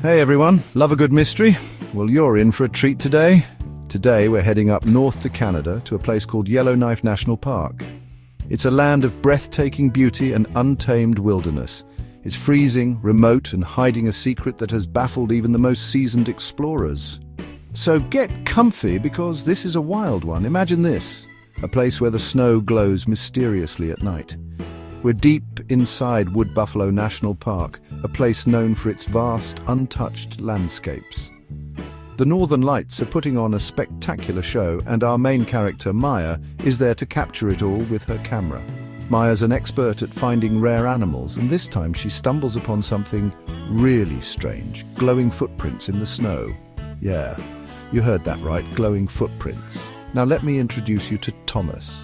Hey everyone, love a good mystery? Well, you're in for a treat today. Today we're heading up north to Canada to a place called Yellowknife National Park. It's a land of breathtaking beauty and untamed wilderness. It's freezing, remote, and hiding a secret that has baffled even the most seasoned explorers. So get comfy because this is a wild one. Imagine this, a place where the snow glows mysteriously at night. We're deep inside Wood Buffalo National Park, a place known for its vast, untouched landscapes. The Northern Lights are putting on a spectacular show, and our main character, Maya, is there to capture it all with her camera. Maya's an expert at finding rare animals, and this time she stumbles upon something really strange, glowing footprints in the snow. Yeah, you heard that right, glowing footprints. Now let me introduce you to Thomas.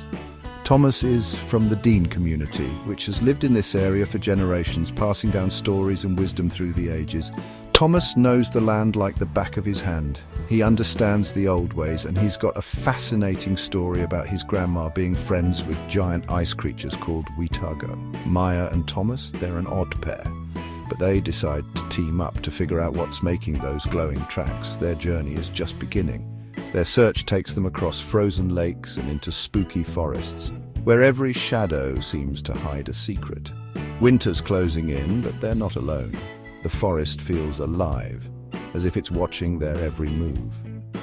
Thomas is from the Dean community, which has lived in this area for generations, passing down stories and wisdom through the ages. Thomas knows the land like the back of his hand. He understands the old ways, and he's got a fascinating story about his grandma being friends with giant ice creatures called Weetago. Maya and Thomas, they're an odd pair, but they decide to team up to figure out what's making those glowing tracks. Their journey is just beginning. Their search takes them across frozen lakes and into spooky forests, where every shadow seems to hide a secret. Winter's closing in, but they're not alone. The forest feels alive, as if it's watching their every move.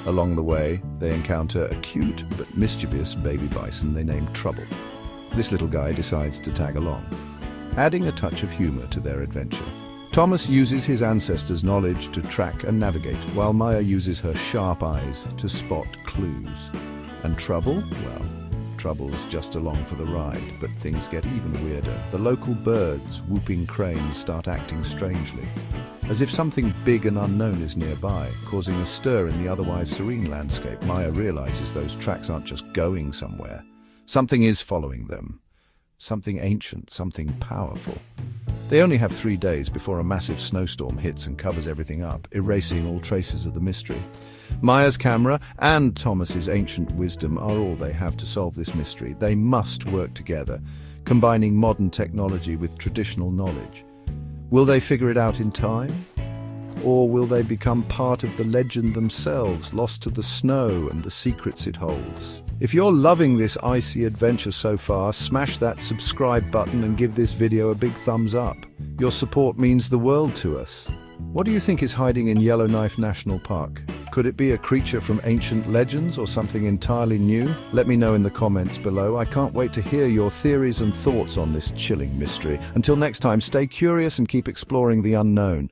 Along the way, they encounter a cute but mischievous baby bison they name Trouble. This little guy decides to tag along, adding a touch of humor to their adventure. Thomas uses his ancestors' knowledge to track and navigate, while Maya uses her sharp eyes to spot clues. And Trouble? Well, Trouble's just along for the ride, but things get even weirder. The local birds, whooping cranes, start acting strangely, as if something big and unknown is nearby, causing a stir in the otherwise serene landscape. Maya realizes those tracks aren't just going somewhere. Something is following them. Something ancient, something powerful. They only have 3 days before a massive snowstorm hits and covers everything up, erasing all traces of the mystery. Maya's camera and Thomas's ancient wisdom are all they have to solve this mystery. They must work together, combining modern technology with traditional knowledge. Will they figure it out in time? Or will they become part of the legend themselves, lost to the snow and the secrets it holds? If you're loving this icy adventure so far, smash that subscribe button and give this video a big thumbs up. Your support means the world to us. What do you think is hiding in Yellowknife National Park? Could it be a creature from ancient legends or something entirely new? Let me know in the comments below. I can't wait to hear your theories and thoughts on this chilling mystery. Until next time, stay curious and keep exploring the unknown.